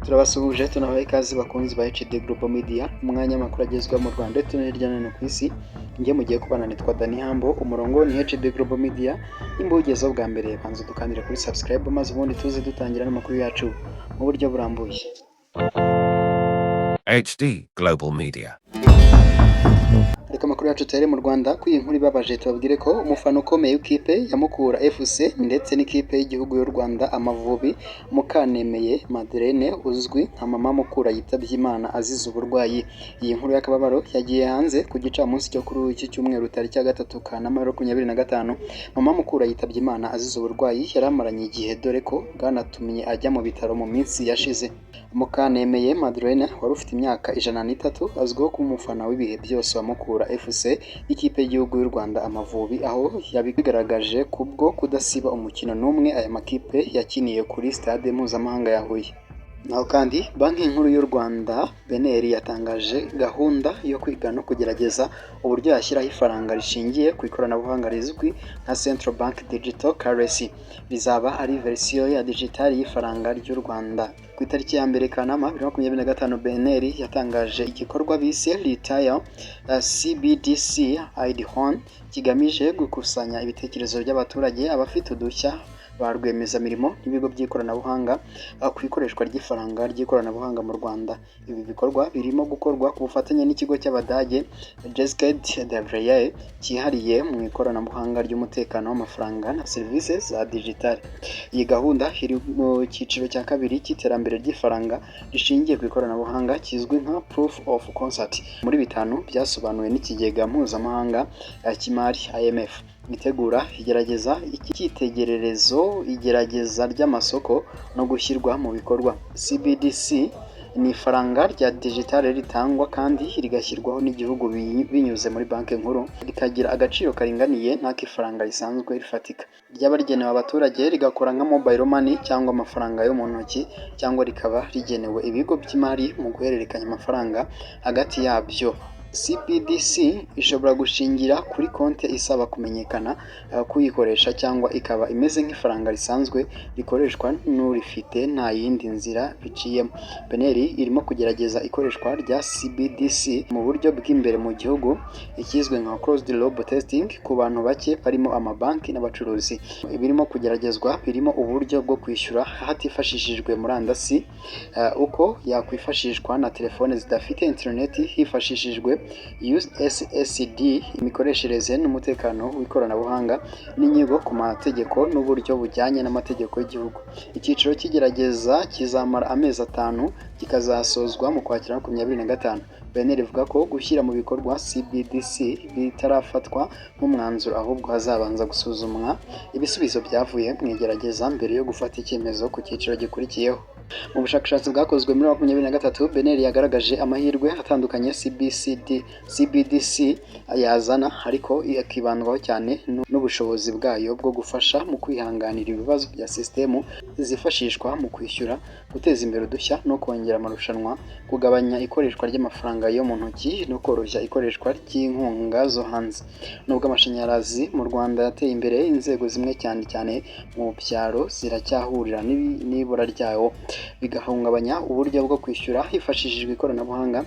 Turabasuhuje tunabaye ikaze bakunzi ba HD Global Media, umwanya makuru agezweho mu Rwanda ndetse no hirya no hino ku isi. Njye mugiye kubana nitwa Dani Hambo, umurongo ni HD Global Media. Imbugezeho bwa mbere banza dukandire kuri subscribe maze ubundi tuze dutangira n'amakuru yacu mu buryo burambuye. HD Global Media. Reka amakuru yacu tere mu Rwanda ku inkuru ibabaje tubabwire ko umufana ukomeye w'ikipe ya Mukura FC ndetse n'ikipe y'igihugu y'u Rwanda Amavubi Mukanemeye Madeleine uzwi nka Mama Mukura yitabye Imana azize uburwayi. Iyi nkuru y'akababaro yagiye hanze ku gicamunsi cyo kuri iki cyumweru tariki ya 3 Kanama 2025. Mama Mukura yitabye Imana azize uburwayi yaramaranye igihe dore ko bwanatumye ajya mu bitaro mu minsi yashize. Mukanemeye Madeleine wari ufite imyaka 103 azwiho kuba umufana w'ibihe byose wa Mukura FC ikipe y'igihugu y'u Rwanda Amavubi, aho yabigaragaje kubwo kudasiba umukino n'umwe aya makipe yakiniye kuri stade mpuzamahanga ya Huye. Naho kandi banki nkuru y'u Rwanda BNR yatangaje gahunda yo kwiga no kugerageza uburyo yashyiraho ifaranga rishingiye ku ikoranabuhanga rizwi nka Central Bank Digital Currency. Bizaba ari verisiyo ya digital y'ifaranga ry'u Rwanda. Ku itariki ya 2 Kanama 2025 BNR yatangaje igikorwa bise Retire CBDC IDHON kigamije gukusanya ibitekerezo by'abaturage abafite udushya ba rwiyemezamirimo n'ibigo by'ikoranabuhanga ku ikoreshwa ry'ifaranga ry'ikoranabuhanga mu Rwanda. Ibi bikorwa birimo gukorwa ku bufatanye n'ikigo cy'Abadage JSKD cyihariye mu ikoranabuhanga ry'umutekano w'amafaranga na serivisi za digital. Iyi gahunda iri mu cyiciro cya kabiri cy'iterambere ry'ifaranga rishingiye ku ikoranabuhanga kizwi nka Proof of Concept muri bitanu byasobanuwe n'ikigega mpuzamahanga cy'imari IMF. Itegura igerageza icyitegererezo igerageza ry'amasoko no gushyirwa mu bikorwa. CBDC ni ifaranga rya digital ritangwa kandi rigashyirwaho n'igihugu binyuze muri banki nkuru, rikagira agaciro karinganiye n'ak'ifaranga risanzwe rifatika. Ryaba rigenewe abaturage rigakora nka mobile money cyangwa amafaranga yo mu ntoki, cyangwa rikaba rigenewe ibigo by'imari mu guhererekanya amafaranga hagati yabyo. CBDC ishobora gushingira kuri konti isaba kumenyekana kuyikoresha cyangwa ikaba imeze nk'ifaranga risanzwe rikoreshwa n'urifite nta yindi nzira biciyemo. BNR irimo kugerageza ikoreshwa rya CBDC mu buryo bw'imbere mu gihugu, ikizwe nka closed loop testing ku bantu bake barimo amabanki n'abacuruzi. Birimo kugeragezwa birimo uburyo bwo kwishyura hatifashishijwe murandasi, uko yakwifashishwa na telefone zidafite internet hifashishijwe USSD, imikoreshereze n'umutekano w'ikoranabuhanga n'inyigo ku mategeko n'uburyo bujyanye n'amategeko y'igihugu. Icyiciro cy'igerageza kizamara amezi 5 kikazasozwa mu Kwakira 2025. BNR ivuga ko gushyira mu bikorwa CBDC bitarafatwa nk'umwanzuro, ahubwo hazabanza gusuzumwa ibisubizo byavuye mu igerageza mbere yo gufata icyemezo ku cyiciro gikurikiyeho. Mu bushakashatsi bwakozwe muri 2023 BNR yagaragaje amahirwe atandukanye CBDC yazana, ariko yakibandwaho cyane n'ubushobozi bwayo bwo gufasha mu kwihanganira ibibazo bya sisitemu zifashishwa mu kwishyura, guteza imbere udushya no kongera amarushanwa, kugabanya ikoreshwa ry'amafaranga yo mu ntoki no koroshya ikoreshwa ry'inkunga zo hanze. Nubwo amashanyarazi mu Rwanda yateye imbere, inzego zimwe cyane mu byaro ziracyahurira n'ibura ryawo, bigahungabanya uburyo bwo kwishyura hifashishijwe ikoranabuhanga.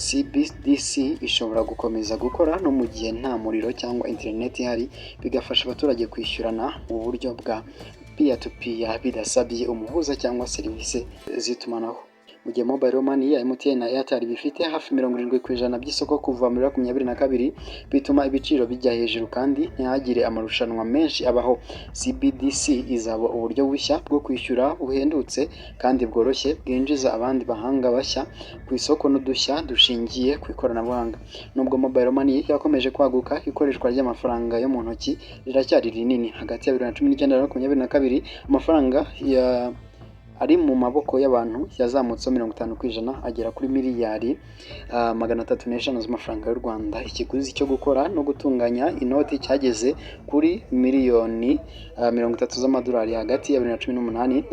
CBDC ishobora gukomeza gukora no mu gihe nta muriro cyangwa internet ihari, bigafasha abaturage kwishyurana mu buryo bwa peer to peer bidasabye umuhuza cyangwa serivisi z'itumanaho. Mu gihe mobile money ya MTN na Airtel bifite hafi 70% by'isoko kuva muri 2022, bituma ibiciro bijya hejuru kandi ntihagire amarushanwa menshi abaho. CBDC izaba uburyo bushya bwo kwishyura buhendutse kandi bworoshye bwinjiza abandi bahanga bashya ku isoko n'udushya dushingiye ku ikoranabuhanga. Nubwo mobile money yakomeje kwaguka, ikoreshwa ry'amafaranga yo mu ntoki riracyari rinini. Hagati ya 2019 na 2022 amafaranga ari mu maboko y'abantu yazamutse 50% agera kuri miliyari 305 z'amafaranga y'u Rwanda. Ikiguzi cyo gukora no gutunganya inoti cyageze kuri miliyoni 30 z'amadolari hagati ya 2018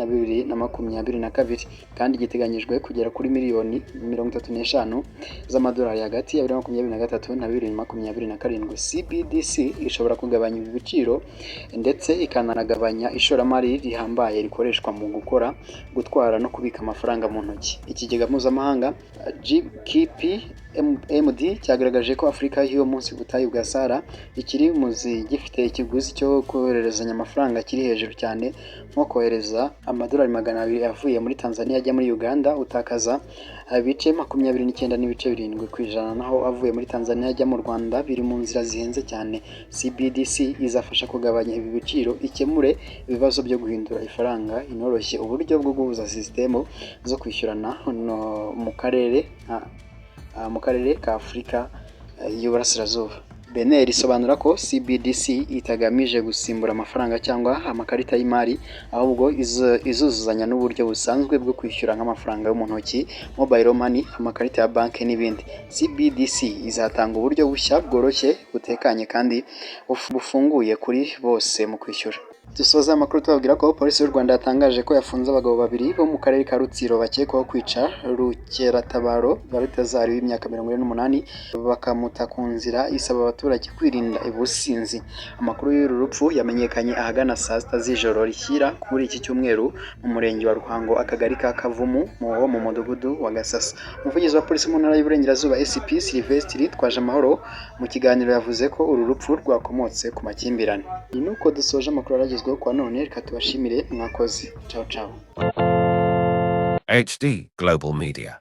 na 2022 kandi giteganyijwe kugera kuri miliyoni 35 z'amadolari hagati ya 2023 na 2027. CBDC ishobora kugabanya ibi biciro ndetse ikanagabanya ishoramari rihambaye rikoreshwa mu gukora, gutwara no kubika amafaranga mu ntoki. Ikigega mpuzamahanga GKPMD cyagaragaje ko Afurika y'uwo munsi butayu bwa Sahara ikiri gifite ikiguzi cyo kohererezanya amafaranga kiri hejuru cyane, nko kohereza amadolari 200 avuye muri Tanzania ajya muri Uganda utakaza ibice 29.7%, naho avuye muri Tanzania ajya mu Rwanda biri mu nzira zihenze cyane. CBDC izafasha kugabanya ibi biciro, ikemure ibibazo byo guhindura ifaranga, inoroshye uburyo bwo guhuza system zo kwishyurana mu karere ka Afurika y'Uburasirazuba. BNR isobanura ko CBDC itagamije gusimbura amafaranga cyangwa amakarita y'imari, ahubwo izuzuzanya n'uburyo busanzwe bwo kwishyura nk'amafaranga yo mu ntoki, mobile money, amakarita ya banki n'ibindi. CBDC izatanga uburyo bushya bworoshye, butekanye kandi bufunguye kuri bose mu kwishyura. Dusoza amakuru tubabwira ko polisi y'u Rwanda yatangaje ko yafunze abagabo 2 bo mu karere ka Rutsiro bakekwaho kwica Rukeratabaro Balthazar w'imyaka 48 bakamuta ku nzira, isaba abaturage kwirinda ubusinzi. Amakuru y'uru rupfu yamenyekanye ahagana saa 6 z'ijoro rishyira kuri iki cyumweru mu murenge wa Ruhango, akagari ka Kavumu mu mudugudu wa Gasasa. Umuvugizi wa polisi mu ntara y'Uburengerazuba SP Sylvestre Twajamahoro mu kiganiro yavuze ko uru rupfu rwakomotse ku makimbirane. Ni nuko dusoje amakuru aragezweho kwa none, reka tubashimire mwakoze. Ciao ciao. HD Global Media.